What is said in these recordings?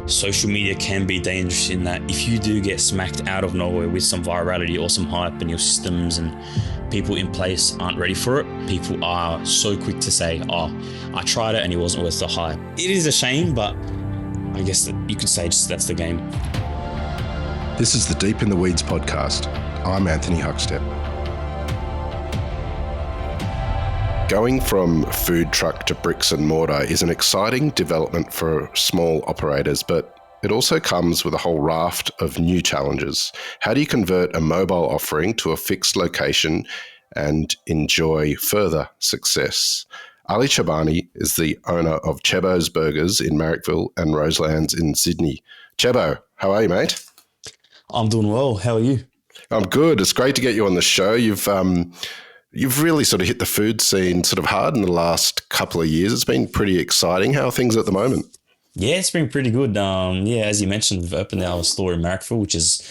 Social media can be dangerous in that if you do get smacked out of nowhere with some virality or some hype and your systems and people in place aren't ready for it, people are so quick to say, oh, I tried it and it wasn't worth the hype. It is a shame, but I guess that you could say just that's the game. This is the Deep in the Weeds podcast. I'm Anthony Huckstep. Going from food truck to bricks and mortar is an exciting development for small operators, but it also comes with a whole raft of new challenges. How do you convert a mobile offering to a fixed location and enjoy further success? Ali Chebbani is the owner of Chebbo's Burgers in Marrickville and Roselands in Sydney. Chebbo, how are you, mate? I'm doing well. How are you? I'm good. It's great to get you on the show. You've really sort of hit the food scene sort of hard in the last couple of years. It's been pretty exciting. How are things at the moment? Yeah, it's been pretty good. As you mentioned, we've opened our store in Marrickville, which is,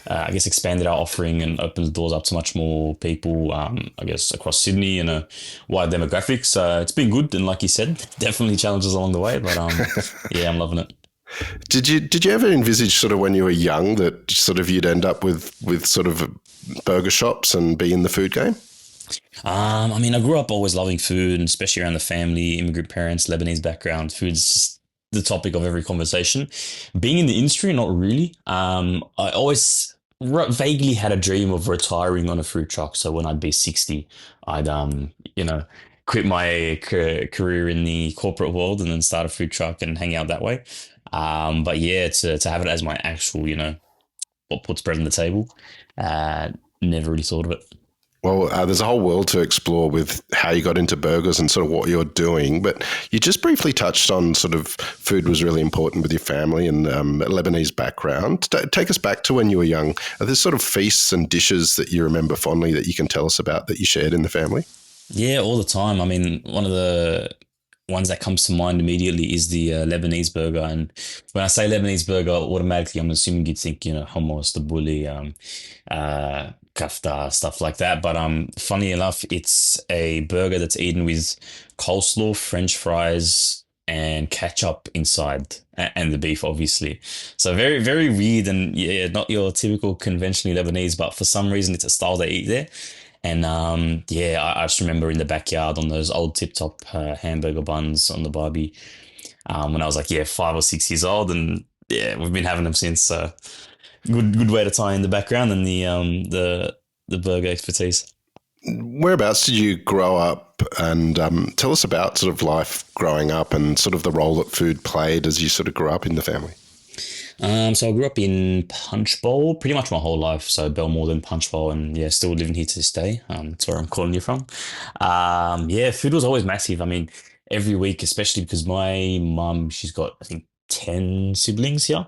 I guess, expanded our offering and opened the doors up to much more people, I guess, across Sydney and a wide demographic. So it's been good. And like you said, definitely challenges along the way. But yeah, I'm loving it. Did you ever envisage sort of when you were young that sort of you'd end up with sort of burger shops and be in the food game? I grew up always loving food, and especially around the family, immigrant parents, Lebanese background. Food's just the topic of every conversation. Being in the industry, not really. I always vaguely had a dream of retiring on a food truck. So when I'd be 60, I'd, quit my career in the corporate world and then start a food truck and hang out that way. But yeah, to have it as my actual, what puts bread on the table, never really thought of it. Well, there's a whole world to explore with how you got into burgers and sort of what you're doing. But you just briefly touched on sort of food was really important with your family and Lebanese background. Take us back to when you were young. Are there sort of feasts and dishes that you remember fondly that you can tell us about that you shared in the family? Yeah, all the time. One of the ones that comes to mind immediately is the Lebanese burger. And when I say Lebanese burger, automatically I'm assuming you'd think, hummus, tabbouleh, kafta, stuff like that. But funny enough, it's a burger that's eaten with coleslaw, French fries, and ketchup inside, and the beef, obviously. So very, very weird, and yeah, not your typical conventionally Lebanese, but for some reason it's a style they eat there. And I just remember in the backyard on those old tip top hamburger buns on the barbie when I was like, 5 or 6 years old, and yeah, we've been having them since. So good way to tie in the background and the burger expertise. Whereabouts did you grow up, and tell us about sort of life growing up and sort of the role that food played as you sort of grew up in the family? So I grew up in Punchbowl pretty much my whole life. So Belmore, Punchbowl, and yeah, still living here to this day. That's where I'm calling you from. Food was always massive. Every week, especially because my mum, she's got I think 10 siblings here.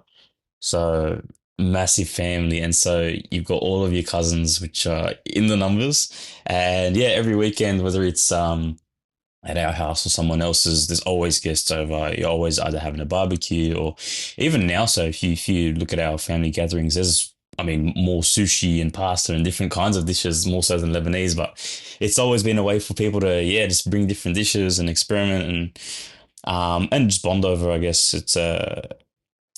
So massive family, and so you've got all of your cousins, which are in the numbers, and yeah, every weekend, whether it's at our house or someone else's, there's always guests over. You're always either having a barbecue or even now. So if you look at our family gatherings, there's more sushi and pasta and different kinds of dishes, more so than Lebanese, but it's always been a way for people to just bring different dishes and experiment and just bond over. I guess it's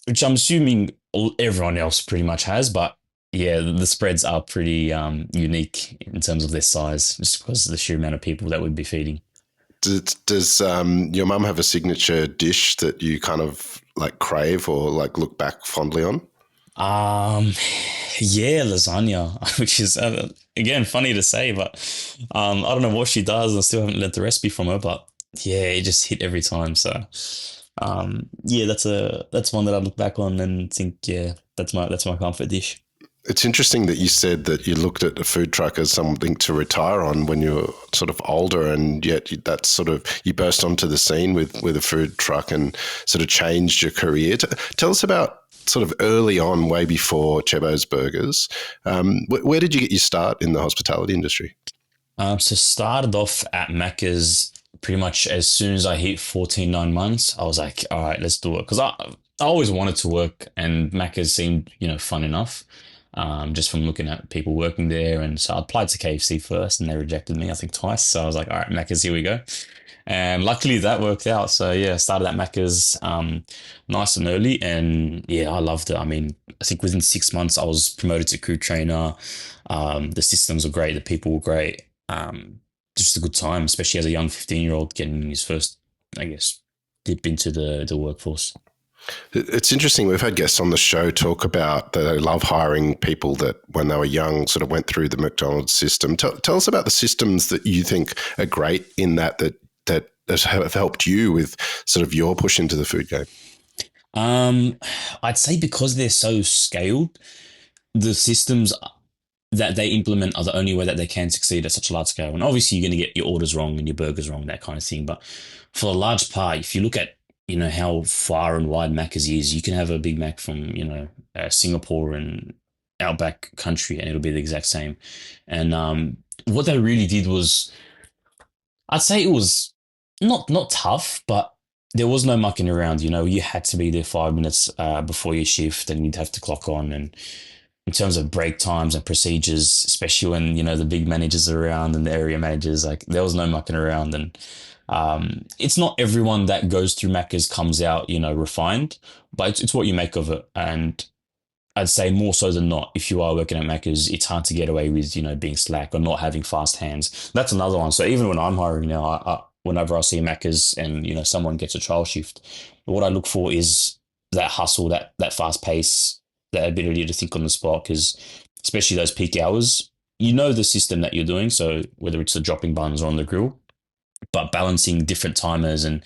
which I'm assuming everyone else pretty much has, but yeah, the spreads are pretty unique in terms of their size, just because of the sheer amount of people that we'd be feeding. Does your mum have a signature dish that you kind of like crave or like look back fondly on? Yeah, lasagna, which is again funny to say, but I don't know what she does. I still haven't learned the recipe from her, but yeah, it just hit every time. So that's one that I look back on and think, yeah, that's my comfort dish. It's interesting that you said that you looked at a food truck as something to retire on when you were sort of older, and yet that's sort of you burst onto the scene with a food truck and sort of changed your career. Tell us about sort of early on, way before Chebbo's Burgers. Where did you get your start in the hospitality industry? So started off at Macca's pretty much as soon as I hit 14, 9 months. I was like, all right, let's do it. Because I always wanted to work, and Macca's seemed, fun enough. just from looking at people working there. And so I applied to KFC first, and they rejected me, I think twice. So I was like, all right, Macca's, here we go. And luckily that worked out. So yeah, started at Macca's nice and early, and yeah, I loved it. I mean, I think within 6 months I was promoted to crew trainer. The systems were great, the people were great. Just a good time, especially as a young 15-year-old getting his first, I guess, dip into the workforce. It's interesting. We've had guests on the show talk about that they love hiring people that when they were young sort of went through the McDonald's system. Tell us about the systems that you think are great in that have helped you with sort of your push into the food game. Um, I'd say because they're so scaled, the systems that they implement are the only way that they can succeed at such a large scale. And obviously, you're going to get your orders wrong and your burgers wrong, that kind of thing. But for a large part, if you look at how far and wide Macca's is, you can have a Big Mac from Singapore and outback country, and it'll be the exact same. And what they really did was, I'd say it was not tough, but there was no mucking around. You had to be there 5 minutes before your shift, and you'd have to clock on. And in terms of break times and procedures, especially when the big managers are around and the area managers, like there was no mucking around. And it's not everyone that goes through Macca's comes out refined, but it's what you make of it. And I'd say more so than not, if you are working at Macca's, it's hard to get away with, being slack or not having fast hands. That's another one. So even when I'm hiring now, whenever I see Macca's and, someone gets a trial shift, what I look for is that hustle, that fast pace, that ability to think on the spot, because especially those peak hours, the system that you're doing. So whether it's the dropping buns or on the grill, but balancing different timers and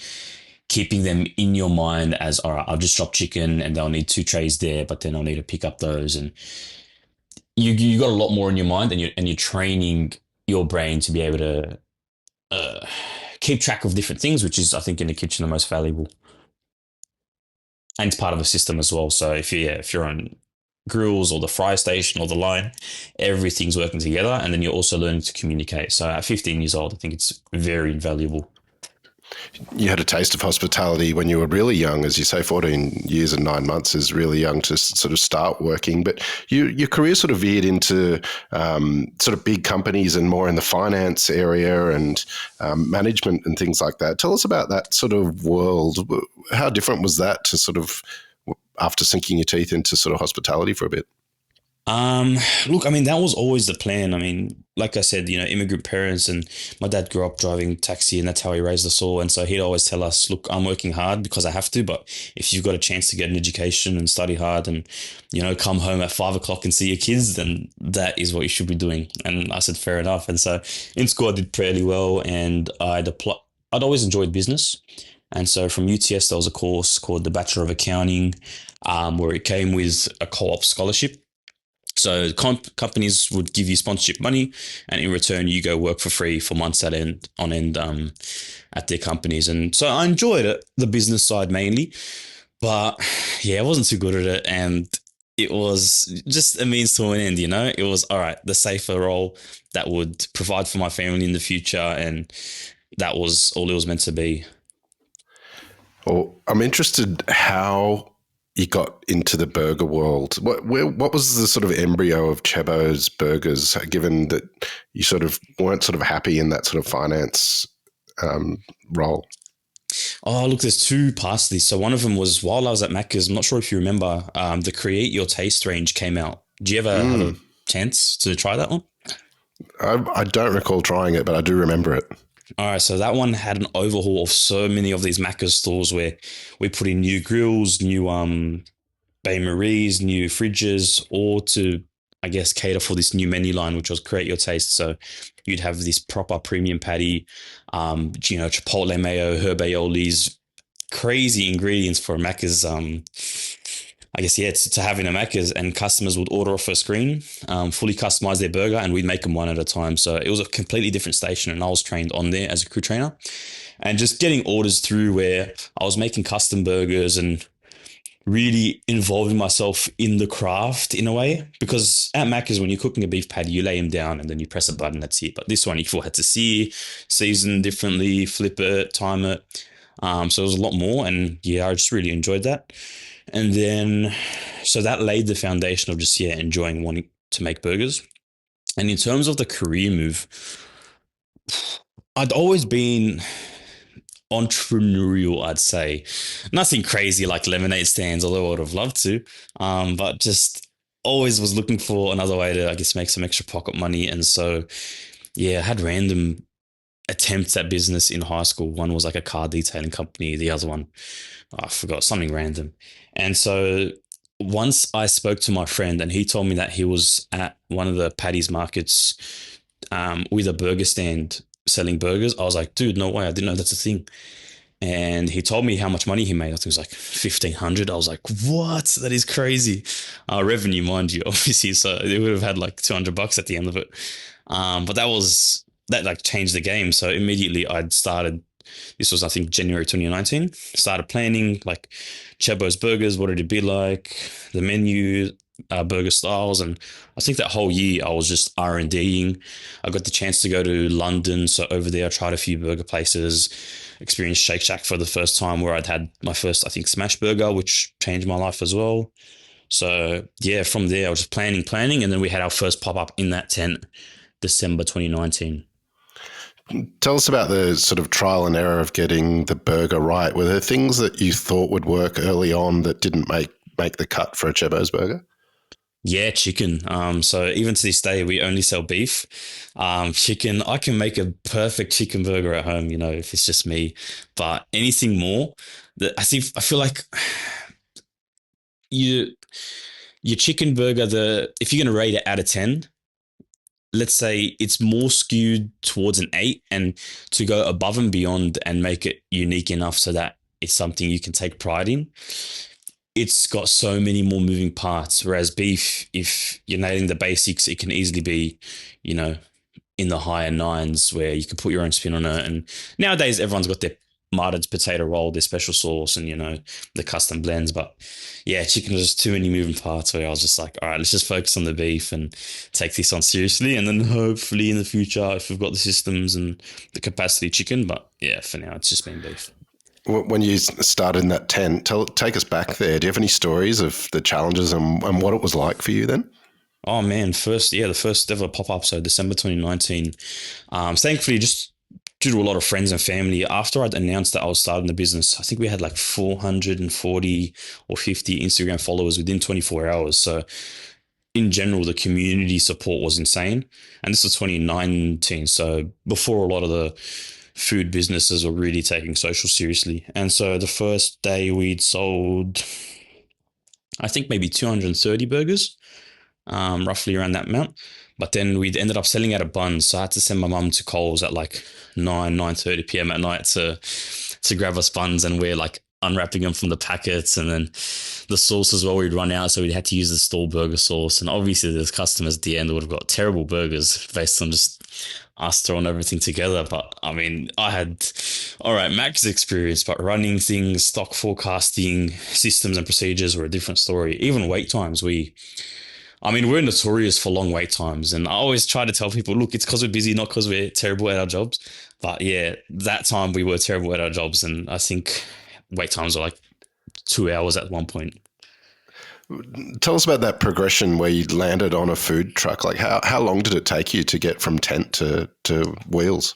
keeping them in your mind as, all right, I'll just drop chicken and they'll need 2 trays there, but then I'll need to pick up those. And you got a lot more in your mind, and you're training your brain to be able to keep track of different things, which is, I think, in the kitchen the most valuable. And it's part of the system as well. So if you're on grills or the fry station or the line, everything's working together, and then you're also learning to communicate. So at 15 years old, I think it's very invaluable. You had a taste of hospitality when you were really young, as you say. 14 years and 9 months is really young to sort of start working, but your career sort of veered into sort of big companies and more in the finance area and management and things like that. Tell us about that sort of world. How different was that to sort of after sinking your teeth into sort of hospitality for a bit? Look, I mean, that was always the plan. I mean, like I said, immigrant parents, and my dad grew up driving taxi, and that's how he raised us all. And so he'd always tell us, look, I'm working hard because I have to, but if you've got a chance to get an education and study hard and, come home at 5 o'clock and see your kids, then that is what you should be doing. And I said, fair enough. And so in school, I did fairly well, and I'd always enjoyed business. And so from UTS, there was a course called the Bachelor of Accounting, where it came with a co-op scholarship. So companies would give you sponsorship money, and in return, you go work for free for months on end at their companies. And so I enjoyed it, the business side mainly, but yeah, I wasn't too good at it, and it was just a means to an end. It was all right, the safer role that would provide for my family in the future, and that was all it was meant to be. Well, I'm interested how you got into the burger world. What was the sort of embryo of Chebbo's Burgers, given that you sort of weren't sort of happy in that sort of finance role? Oh, look, there's two parts to this. So one of them was while I was at Macca's. I'm not sure if you remember, the Create Your Taste range came out. Do you ever have a chance to try that one? I don't recall trying it, but I do remember it. All right, so that one had an overhaul of so many of these Macca's stores where we put in new grills, new Bain Marie's, new fridges, all to, I guess, cater for this new menu line, which was Create Your Taste. So you'd have this proper premium patty, chipotle mayo, herb aiolis, crazy ingredients for Macca's. I guess, yeah, to have in a Macca's, and customers would order off a screen, fully customize their burger, and we'd make them one at a time. So it was a completely different station, and I was trained on there as a crew trainer, and just getting orders through where I was making custom burgers and really involving myself in the craft in a way. Because at Macca's, when you're cooking a beef patty, you lay them down and then you press a button, that's it. But this one, you had to season differently, flip it, time it. So it was a lot more, and yeah, I just really enjoyed that. And then so that laid the foundation of just enjoying wanting to make burgers. And in terms of the career move, I'd always been entrepreneurial, I'd say. Nothing crazy like lemonade stands, although I would have loved to. But just always was looking for another way to, I guess, make some extra pocket money. And so, yeah, I had random attempts at business in high school. One was like a car detailing company, the other one, I forgot, something random. And so once I spoke to my friend and he told me that he was at one of the Paddy's markets with a burger stand selling burgers, I was like, dude, no way, I didn't know that's a thing. And he told me how much money he made. I think it was like 1,500. I was like, what? That is crazy. Revenue, mind you, obviously. So they would have had like $200 at the end of it. But that like changed the game. So immediately I'd started. This was, I think, January 2019. Started planning like Chebbo's burgers. What did it be like? The menu, burger styles, and I think that whole year I was just R&Ding. I got the chance to go to London, so over there I tried a few burger places. Experienced Shake Shack for the first time, where I'd had my first, I think, smash burger, which changed my life as well. So yeah, from there I was just planning, and then we had our first pop up in that tent, December 2019. Tell us about the sort of trial and error of getting the burger right. Were there things that you thought would work early on that didn't make the cut for a Chebbo's burger? Yeah, chicken. So even to this day, we only sell beef. Chicken, I can make a perfect chicken burger at home, if it's just me. But anything more, I feel like you your chicken burger, the if you're gonna rate it out of 10, let's say it's more skewed towards an 8, and to go above and beyond and make it unique enough so that it's something you can take pride in, it's got so many more moving parts. Whereas beef, if you're nailing the basics, it can easily be, you know, in the higher nines where you can put your own spin on it. And nowadays, everyone's got their martyred potato roll, their special sauce, and, the custom blends. But yeah, chicken was just too many moving parts where I was just like, all right, let's just focus on the beef and take this on seriously. And then hopefully in the future, if we've got the systems and the capacity, chicken. But yeah, for now, it's just been beef. When you started in that tent, take us back there. Do you have any stories of the challenges and what it was like for you then? Oh man, the first ever pop up. So December 2019. Thankfully, just due to a lot of friends and family, after I'd announced that I was starting the business, I think we had like 440 or 50 Instagram followers within 24 hours. So in general, the community support was insane. And this was 2019. So before a lot of the food businesses were really taking social seriously. And so the first day we'd sold, I think maybe 230 burgers, roughly around that amount. But then we'd ended up selling out of buns. So I had to send my mum to Coles at like 9:30 p.m. at night to grab us buns, and we're like unwrapping them from the packets, and then the sauce as well, we'd run out, so we had to use the store burger sauce. And obviously there's customers at the end that would have got terrible burgers based on just us throwing everything together. But I mean, I had all right max experience, but running things, stock forecasting systems and procedures were a different story. Even wait times, we're notorious for long wait times, and I always try to tell people, look, it's because we're busy, not because we're terrible at our jobs. But yeah, that time we were terrible at our jobs, and I think wait times were like 2 hours at one point. Tell us about that progression where you landed on a food truck. Like how long did it take you to get from tent to wheels?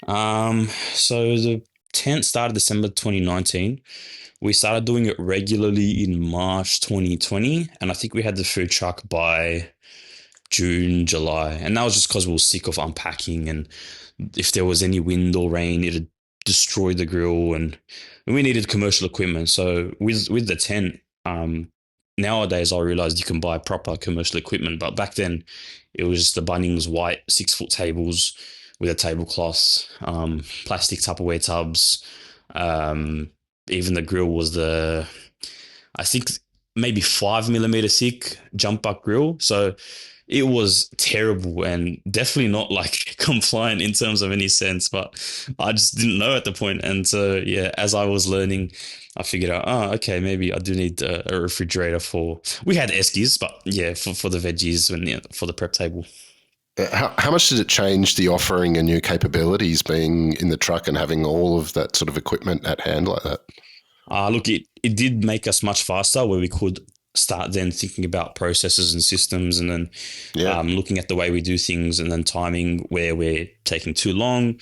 So the tent started December 2019. We started doing it regularly in March 2020, and I think we had the food truck by June, July. And that was just because we were sick of unpacking, and if there was any wind or rain, it'd destroy the grill, and we needed commercial equipment. So with the tent, nowadays I realized you can buy proper commercial equipment, but back then it was just the Bunnings white 6-foot tables with a tablecloth, plastic Tupperware tubs. Even the grill was I think maybe 5 millimeter thick jump buck grill. So it was terrible and definitely not like compliant in terms of any sense, but I just didn't know at the point. And so, yeah, as I was learning, I figured out, okay, maybe I do need a refrigerator we had Eskies, but yeah, for the veggies and for the prep table. How much did it change the offering and your capabilities being in the truck and having all of that sort of equipment at hand like that? Look, it did make us much faster where we could start then thinking about processes and systems, and then Yeah. looking at the way we do things, and then timing where we're taking too long,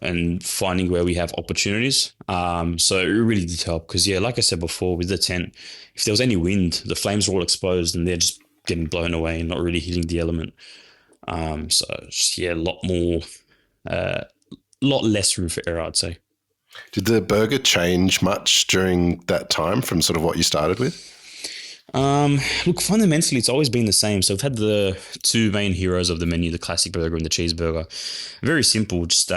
and finding where we have opportunities. So it really did help because, yeah, like I said before, with the tent, if there was any wind, the flames were all exposed and they're just getting blown away and not really hitting the element. So yeah, a lot more, a lot less room for error, I'd say. Did the burger change much during that time from sort of what you started with? Look, fundamentally, it's always been the same. So we've had the two main heroes of the menu, the classic burger and the cheeseburger. Very simple, just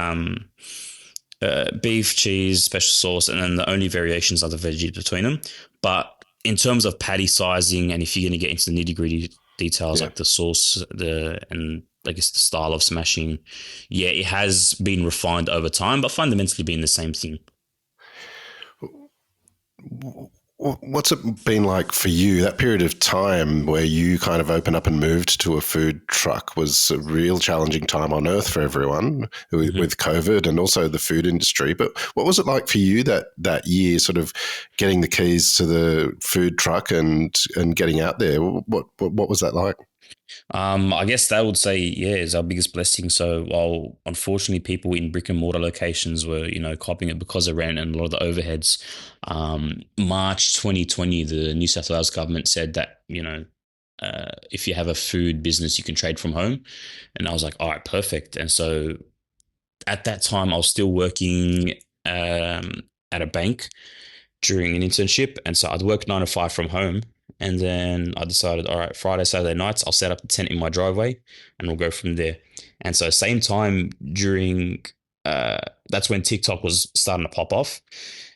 beef, cheese, special sauce, and then the only variations are the veggies between them. But in terms of patty sizing, and if you're going to get into the nitty gritty details Yeah. like the sauce, and I guess the style of smashing, yeah, it has been refined over time, but fundamentally been the same thing. What's it been like for you? That period of time where you kind of opened up and moved to a food truck was a real challenging time on earth for everyone Mhm. with COVID and also the food industry. But what was it like for you that year, sort of getting the keys to the food truck and getting out there? What was that like? I guess that would say, yeah, is our biggest blessing. So while unfortunately people in brick and mortar locations were, copying it because of rent and a lot of the overheads, March 2020, the New South Wales government said that, if you have a food business, you can trade from home. And I was like, all right, perfect. And so at that time, I was still working at a bank during an internship. And so I'd work 9 to 5 from home. And then I decided, all right, Friday, Saturday nights, I'll set up the tent in my driveway and we'll go from there. And so, same time during, uh, that's when TikTok was starting to pop off.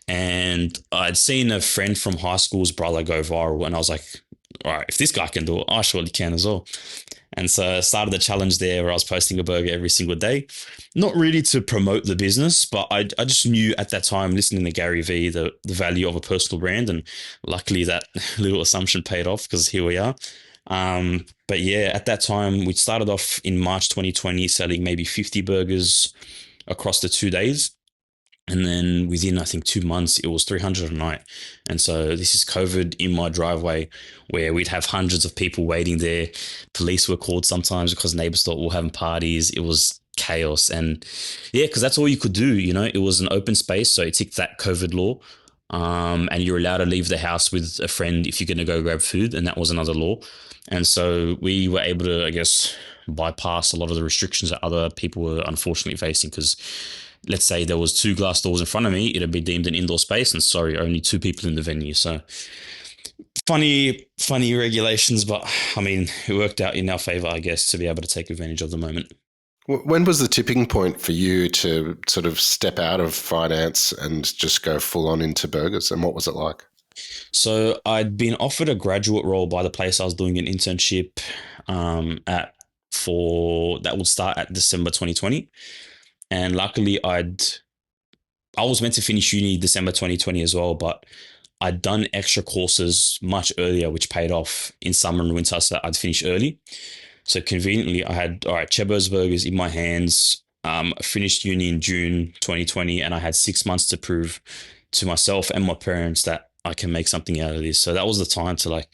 And I'd seen a friend from high school's brother go viral. And I was like, all right, if this guy can do it, I surely can as well. And so I started the challenge there where I was posting a burger every single day. Not really to promote the business, but I just knew at that time, listening to Gary Vee, the value of a personal brand. And luckily that little assumption paid off because here we are. But yeah, at that time, we started off in March 2020 selling maybe 50 burgers across the 2 days. And then within, I think, 2 months, it was 300 a night. And so this is COVID in my driveway where we'd have hundreds of people waiting there. Police were called sometimes because neighbors thought we were having parties. It was chaos. And yeah, because that's all you could do. It was an open space. So it ticked that COVID law. And you're allowed to leave the house with a friend if you're going to go grab food. And that was another law. And so we were able to, I guess, bypass a lot of the restrictions that other people were unfortunately facing because let's say there was two glass doors in front of me, it'd be deemed an indoor space, and sorry, only two people in the venue. So funny regulations, but I mean, it worked out in our favor, I guess, to be able to take advantage of the moment. When was the tipping point for you to sort of step out of finance and just go full on into burgers? And what was it like? So I'd been offered a graduate role by the place I was doing an internship at for that would start at December 2020, and luckily I was meant to finish uni December 2020 as well, but I'd done extra courses much earlier, which paid off in summer and winter, so that I'd finish early. So conveniently, I had, all right, Chebbo's burgers in my hands. I finished uni in June 2020, and I had 6 months to prove to myself and my parents that I can make something out of this. So that was the time to like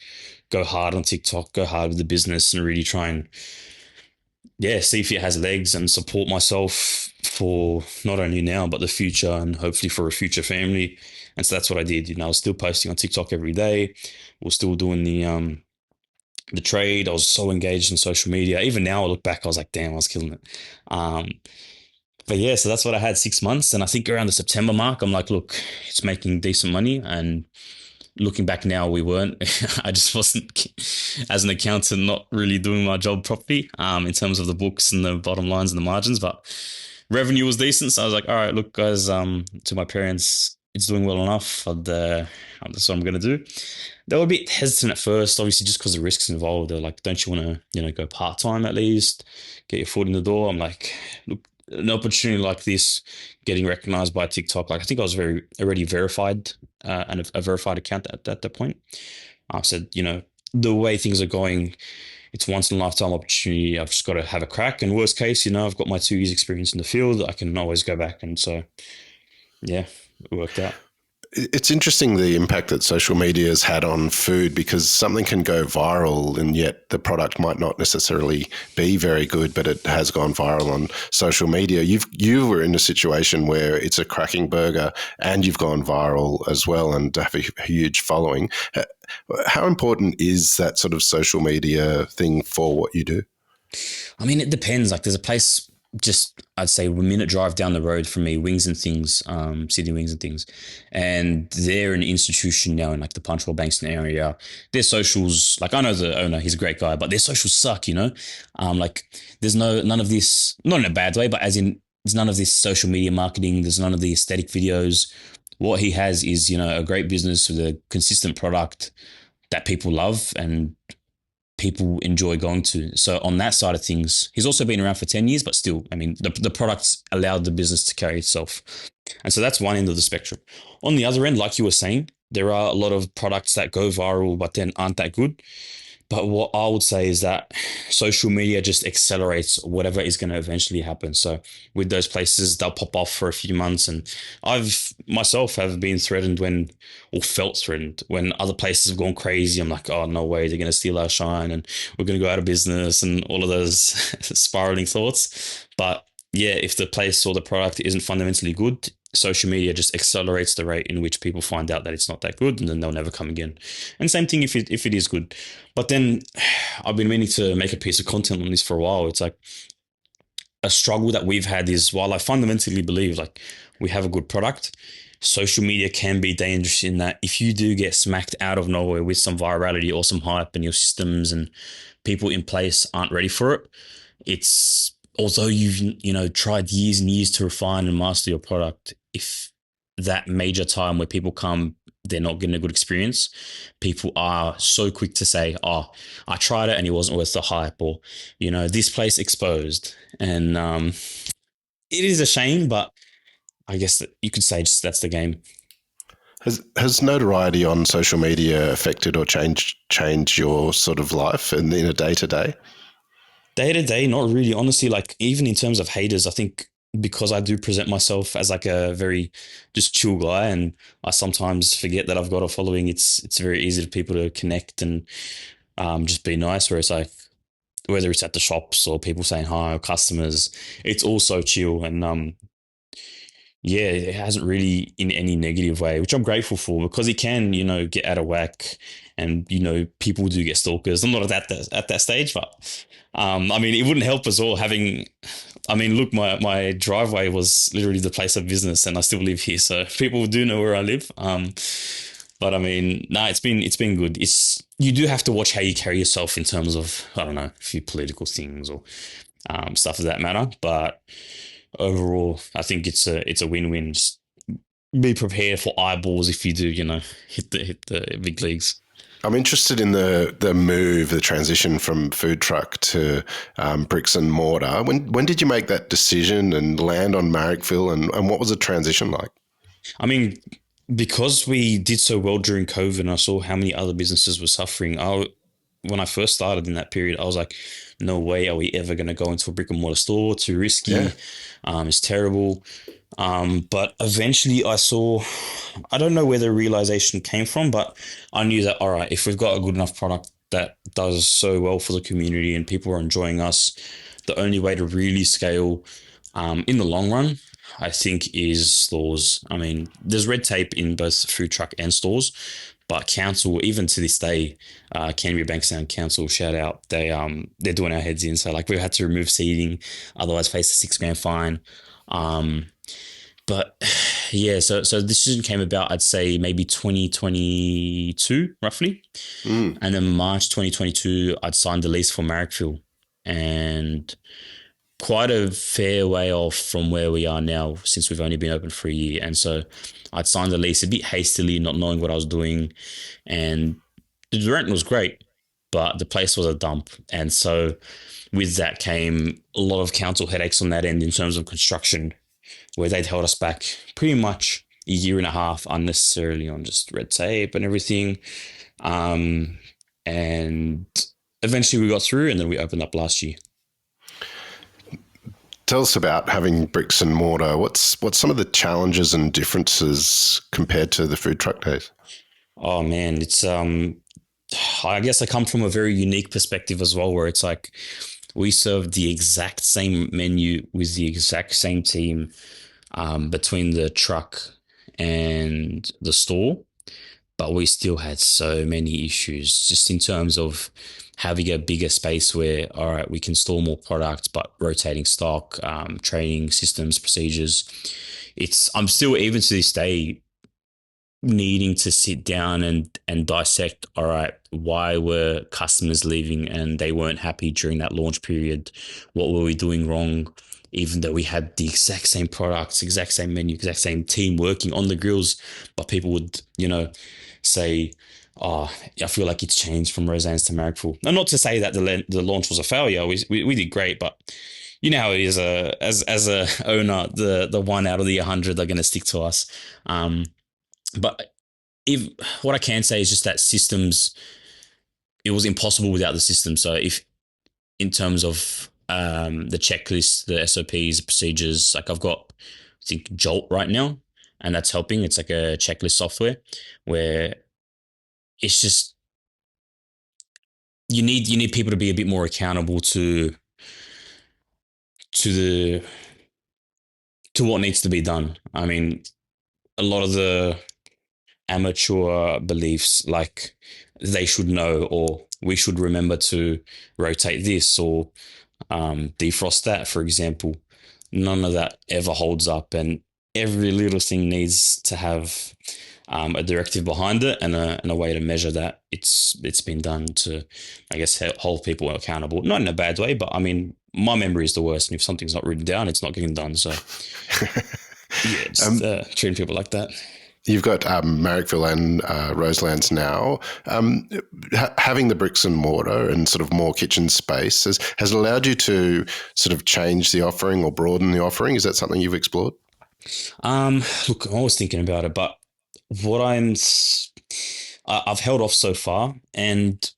go hard on TikTok, go hard with the business, and really try and yeah, see if it has legs and support myself for not only now but the future and hopefully for a future family. And so that's what I did. I was still posting on TikTok every day. We're still doing the trade. I was so engaged in social media. Even now, I look back, I was like, damn, I was killing it. Um, but yeah, so that's what I had 6 months. And I think around the September mark, I'm like, look, it's making decent money. And looking back now, we weren't. I just wasn't, as an accountant, not really doing my job properly in terms of the books and the bottom lines and the margins. But revenue was decent. So I was like, all right, look, guys, to my parents, it's doing well enough. That's what I'm going to do. They were a bit hesitant at first, obviously, just because the risks involved. They're like, don't you want to, go part time at least, get your foot in the door? I'm like, look, an opportunity like this, getting recognized by TikTok, like I think I was very already verified and a verified account at that point. I said, the way things are going, it's once in a lifetime opportunity. I've just got to have a crack. And worst case, I've got my 2 years experience in the field. I can always go back. And so, yeah, it worked out. It's interesting the impact that social media has had on food because something can go viral and yet the product might not necessarily be very good, but it has gone viral on social media. You were in a situation where it's a cracking burger and you've gone viral as well and have a huge following. How important is that sort of social media thing for what you do? I mean, it depends. Like, there's a place just I'd say a minute drive down the road from me, Wings and Things, Sydney Wings and Things, and they're an institution now in like the Punchbowl Bankston area. Their socials, like I know the owner, he's a great guy, but their socials suck. Like there's none of this, not in a bad way, but as in there's none of this social media marketing. There's none of the aesthetic videos. What he has is a great business with a consistent product that people love and people enjoy going to. So on that side of things, he's also been around for 10 years, but still, I mean, the products allowed the business to carry itself. And so that's one end of the spectrum. On the other end, like you were saying, there are a lot of products that go viral, but then aren't that good. But what I would say is that social media just accelerates whatever is going to eventually happen. So with those places, they'll pop off for a few months. And I've myself have been threatened or felt threatened when other places have gone crazy. I'm like, oh, no way, they're going to steal our shine and we're going to go out of business and all of those spiraling thoughts. But yeah, if the place or the product isn't fundamentally good, social media just accelerates the rate in which people find out that it's not that good and then they'll never come again. And same thing if it is good. But then I've been meaning to make a piece of content on this for a while. It's like a struggle that we've had is while I fundamentally believe like we have a good product, social media can be dangerous in that if you do get smacked out of nowhere with some virality or some hype and your systems and people in place aren't ready for it, it's although you've tried years and years to refine and master your product, if that major time where people come, they're not getting a good experience, people are so quick to say, oh, I tried it and it wasn't worth the hype, or this place exposed. And it is a shame, but I guess that you could say just that's the game. Has notoriety on social media affected or changed your sort of life in a day to day? Day to day, not really. Honestly, like even in terms of haters, I think because I do present myself as like a very just chill guy, and I sometimes forget that I've got a following. It's very easy for people to connect and just be nice. Whereas like whether it's at the shops or people saying hi or customers, it's also chill and yeah, it hasn't really in any negative way, which I'm grateful for because it can, get out of whack and, people do get stalkers. I'm not at that stage, but I mean, it wouldn't help us all having, I mean, look, my driveway was literally the place of business and I still live here. So people do know where I live. But I mean, no, it's been good. You do have to watch how you carry yourself in terms of, I don't know, a few political things or stuff of that matter. But overall, I think it's a win-win. Just be prepared for eyeballs if you do, hit the big leagues. I'm interested in the transition from food truck to bricks and mortar. When did you make that decision and land on Marrickville, and what was the transition like? I mean, because we did so well during COVID and I saw how many other businesses were suffering, when I first started in that period, I was like, no way are we ever going to go into a brick and mortar store. Too Yeah. risky. It's terrible. But eventually I don't know where the realization came from, but I knew that, all right, if we've got a good enough product that does so well for the community and people are enjoying us, the only way to really scale in the long run, I think, is stores. I mean, there's red tape in both food truck and stores, but council, even to this day, Canterbury Bankstown Council, shout out, they're doing our heads in. So like we've had to remove seating, otherwise face a $6 grand fine. But yeah, so the decision came about, I'd say maybe 2022, roughly. Mm. And then March 2022, I'd signed the lease for Marrickville. And quite a fair way off from where we are now since we've only been open for a year. And so I'd signed the lease a bit hastily, not knowing what I was doing. And the rent was great, but the place was a dump. And so with that came a lot of council headaches on that end in terms of construction, where they'd held us back pretty much a year and a half unnecessarily on just red tape and everything. And eventually we got through and then we opened up last year. Tell us about having bricks and mortar. What's some of the challenges and differences compared to the food truck days? Oh man, it's I guess I come from a very unique perspective as well, where it's like we serve the exact same menu with the exact same team between the truck and the store, but we still had so many issues just in terms of having a bigger space where, all right, we can store more products, but rotating stock, training systems, procedures. I'm still, even to this day, needing to sit down and dissect, all right, why were customers leaving and they weren't happy during that launch period? What were we doing wrong? Even though we had the exact same products, exact same menu, exact same team working on the grills, but people would, say, oh, I feel like it's changed from Roseanne's to Marrickville. And not to say that the launch was a failure. We did great, but you know how it is, as a owner, the one out of the 100 are going to stick to us. But if what I can say is just that systems, it was impossible without the system. So if in terms of the checklist, the SOPs, procedures, like I've got, I think Jolt right now, and that's helping. It's like a checklist software where it's just you need people to be a bit more accountable to the to what needs to be done. I mean, a lot of the amateur beliefs like they should know or we should remember to rotate this or defrost that, for example. None of that ever holds up, and every little thing needs to have a directive behind it and a way to measure that it's been done to, I guess, hold people accountable. Not in a bad way, but I mean, my memory is the worst, and if something's not written down, it's not getting done. So yeah, just um, treating people like that. you've got Marrickville and Roselands now. Having the bricks and mortar and sort of more kitchen space has allowed you to sort of change the offering or broaden the offering. Is that something you've explored? Look, I'm always thinking about it, but what I've held off so far, and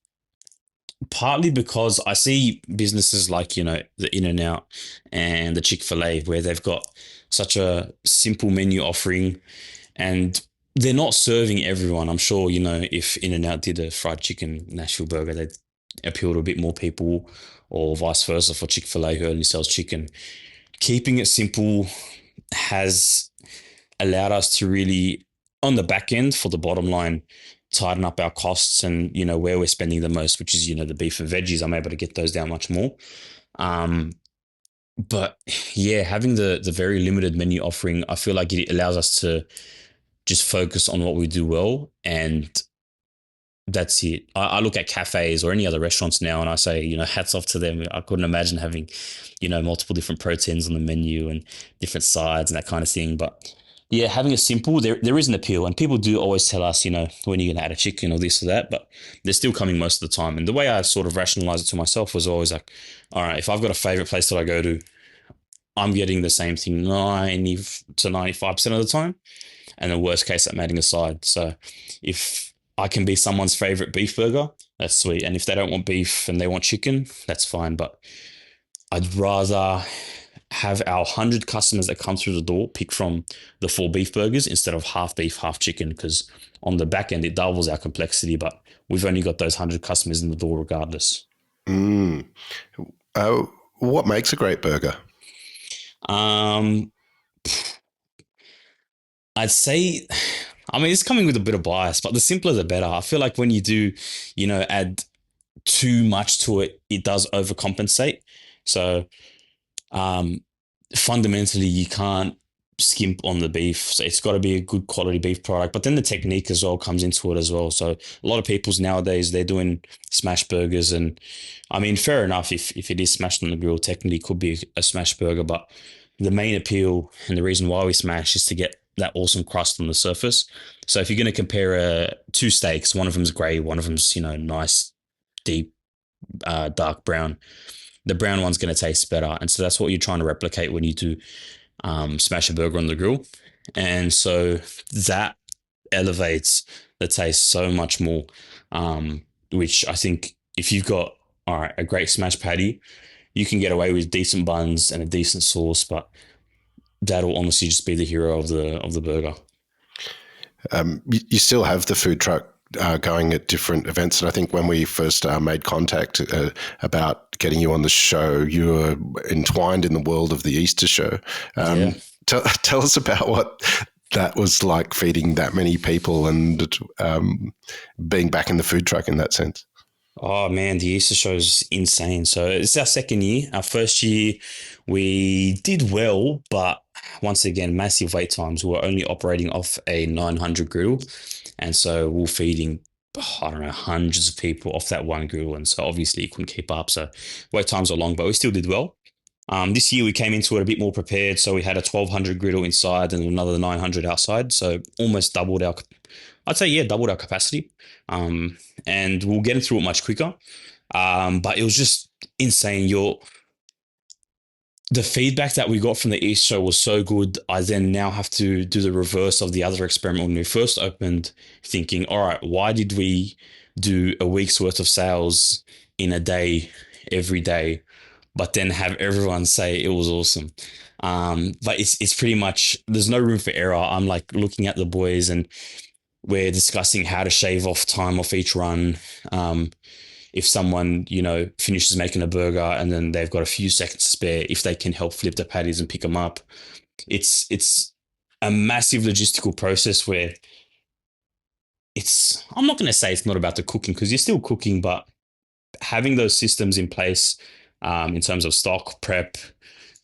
partly because I see businesses like, the In and Out and the Chick-fil-A where they've got such a simple menu offering and they're not serving everyone. I'm sure, if In and Out did a fried chicken Nashville burger, they'd appeal to a bit more people, or vice versa for Chick-fil-A who only sells chicken. Keeping it simple has allowed us to really, on the back end for the bottom line, tighten up our costs and, where we're spending the most, which is, the beef and veggies. I'm able to get those down much more. But yeah, having the very limited menu offering, I feel like it allows us to just focus on what we do well, and that's it. I look at cafes or any other restaurants now and I say, hats off to them. I couldn't imagine having, multiple different proteins on the menu and different sides and that kind of thing. But yeah, having it simple, there is an appeal. And people do always tell us, when you're going to add a chicken or this or that, but they're still coming most of the time. And the way I sort of rationalize it to myself was always like, all right, if I've got a favorite place that I go to, I'm getting the same thing 90 to 95% of the time, and the worst case, I'm adding a side. So if I can be someone's favorite beef burger, that's sweet. And if they don't want beef and they want chicken, that's fine. But I'd rather have our 100 customers that come through the door pick from the 4 beef burgers instead of half beef, half chicken, because on the back end, it doubles our complexity. But we've only got those 100 customers in the door regardless. Mm. Uh, what makes a great burger? Um, I'd say, I mean, it's coming with a bit of bias, but the simpler the better. I feel like when you do, add too much to it, it does overcompensate. So um, fundamentally, you can't skimp on the beef. So it's got to be a good quality beef product. But then the technique as well comes into it as well. So a lot of people's nowadays, they're doing smash burgers. And I mean, fair enough, if it is smashed on the grill, technically it could be a smash burger. But the main appeal and the reason why we smash is to get that awesome crust on the surface. So if you're going to compare two steaks, one of them's grey, one of them's, nice, deep, dark brown, the brown one's going to taste better. And so that's what you're trying to replicate when you do smash a burger on the grill. And so that elevates the taste so much more, which I think if you've got, all right, a great smash patty, you can get away with decent buns and a decent sauce, but that'll honestly just be the hero of the burger. You still have the food truck going at different events. And I think when we first made contact about getting you on the show, you were entwined in the world of the Easter show. Yeah. Tell us about what that was like, feeding that many people and being back in the food truck in that sense. Oh man, the Easter show is insane. So it's our second year. Our first year, we did well, but once again, massive wait times. We were only operating off a 900 griddle, and so we were feeding, I don't know, hundreds of people off that one griddle, and so obviously you couldn't keep up. So wait times are long, but we still did well. This year we came into it a bit more prepared, so we had a 1200 griddle inside and another 900 outside, so almost doubled our, I'd say, yeah, doubled our capacity. And we'll get through it much quicker. But it was just insane. The feedback that we got from the East show was so good. I then now have to do the reverse of the other experiment when we first opened, thinking, all right, why did we do a week's worth of sales in a day, every day, but then have everyone say it was awesome? But it's pretty much, there's no room for error. I'm like looking at the boys and we're discussing how to shave off time off each run. If someone, finishes making a burger and then they've got a few seconds to spare, if they can help flip the patties and pick them up. It's a massive logistical process where I'm not going to say it's not about the cooking because you're still cooking, but having those systems in place in terms of stock, prep,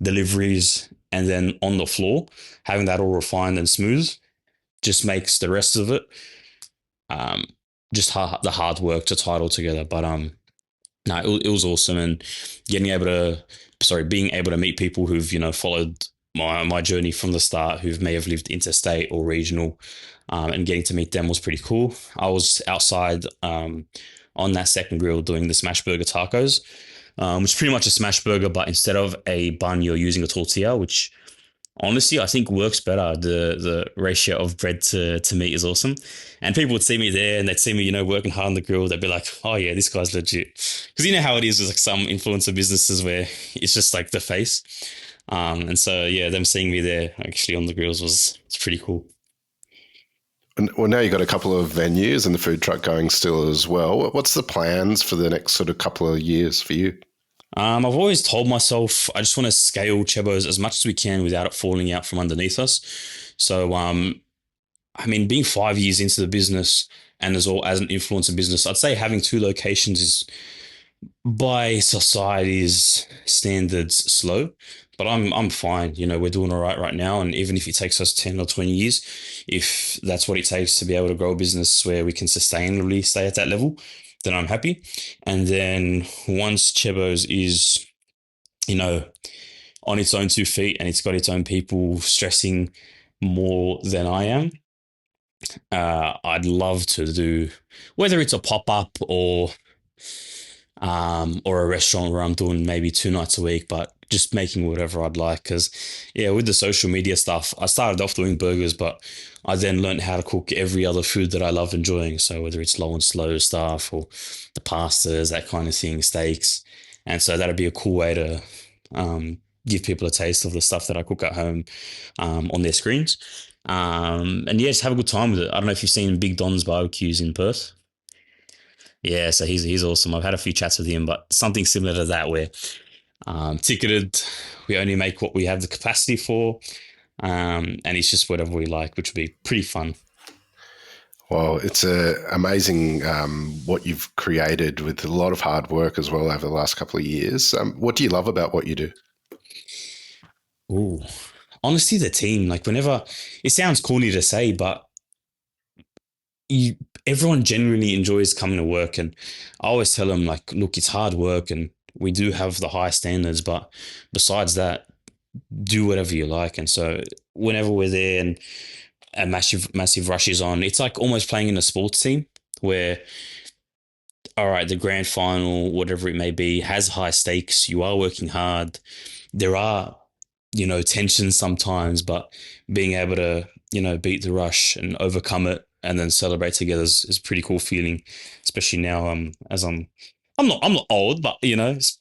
deliveries, and then on the floor, having that all refined and smooth just makes the rest of it um, just the hard work to tie it all together. But no, it was awesome, and being able to meet people who've followed my journey from the start, who may have lived interstate or regional, and getting to meet them was pretty cool. I was outside on that second grill doing the smash burger tacos, which is pretty much a smash burger, but instead of a bun, you're using a tortilla, which honestly, I think works better. The ratio of bread to meat is awesome. And people would see me there and they'd see me, working hard on the grill. They'd be like, oh yeah, this guy's legit. Because you know how it is with like some influencer businesses where it's just like the face. And so yeah, them seeing me there actually on the grills it's pretty cool. Well, now you've got a couple of venues and the food truck going still as well. What's the plans for the next sort of couple of years for you? I've always told myself I just want to scale Chebbo's as much as we can without it falling out from underneath us. So, I mean, being 5 years into the business and as an influencer business, I'd say having two locations is by society's standards slow, but I'm fine. We're doing all right now, and even if it takes us 10 or 20 years, if that's what it takes to be able to grow a business where we can sustainably stay at that level, then I'm happy. And then once Chebbo's is, you know, on its own 2 feet and it's got its own people stressing more than I am, I'd love to do whether it's a pop up or a restaurant where I'm doing maybe 2 nights a week, but just making whatever I'd like. Because, yeah, with the social media stuff, I started off doing burgers, but I then learned how to cook every other food that I love enjoying. So whether it's low and slow stuff or the pastas, that kind of thing, steaks. And so that'd be a cool way to give people a taste of the stuff that I cook at home on their screens. And yeah, just have a good time with it. I don't know if you've seen Big Don's barbecues in Perth. Yeah, so he's awesome. I've had a few chats with him, but something similar to that where ticketed, we only make what we have the capacity for, and it's just whatever we like, which would be pretty fun. Well, it's amazing what you've created with a lot of hard work as well over the last couple of years. What do you love about what you do? Ooh, honestly, the team. Like whenever it sounds corny to say, but you everyone genuinely enjoys coming to work, and I always tell them like, look, it's hard work, and we do have the high standards, but besides that, do whatever you like. And so whenever we're there and a massive rush is on, it's like almost playing in a sports team where, all right, the grand final, whatever it may be, has high stakes. You are working hard. There are, tensions sometimes, but being able to, beat the rush and overcome it and then celebrate together is a pretty cool feeling, especially now as I'm I'm not old, but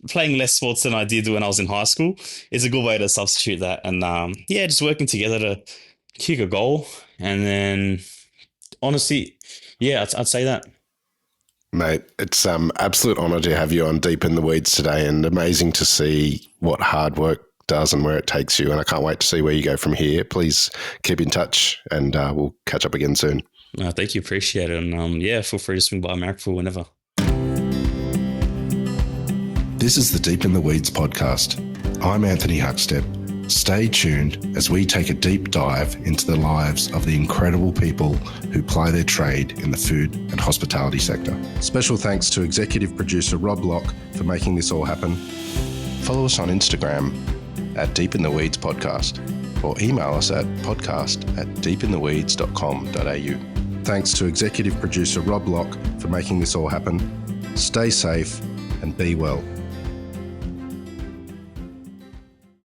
playing less sports than I did when I was in high school is a good way to substitute that. And yeah, just working together to kick a goal, and then honestly, yeah, I'd say that. Mate, it's absolute honour to have you on Deep in the Weeds today, and amazing to see what hard work does and where it takes you. And I can't wait to see where you go from here. Please keep in touch, and we'll catch up again soon. Thank you, appreciate it, and yeah, feel free to swing by Marrickville whenever. This is the Deep in the Weeds podcast. I'm Anthony Huckstep. Stay tuned as we take a deep dive into the lives of the incredible people who ply their trade in the food and hospitality sector. Special thanks to executive producer Rob Locke for making this all happen. Follow us on Instagram at Deep in the Weeds Podcast, or email us at podcast@deepintheweeds.com.au. Thanks to executive producer Rob Locke for making this all happen. Stay safe and be well.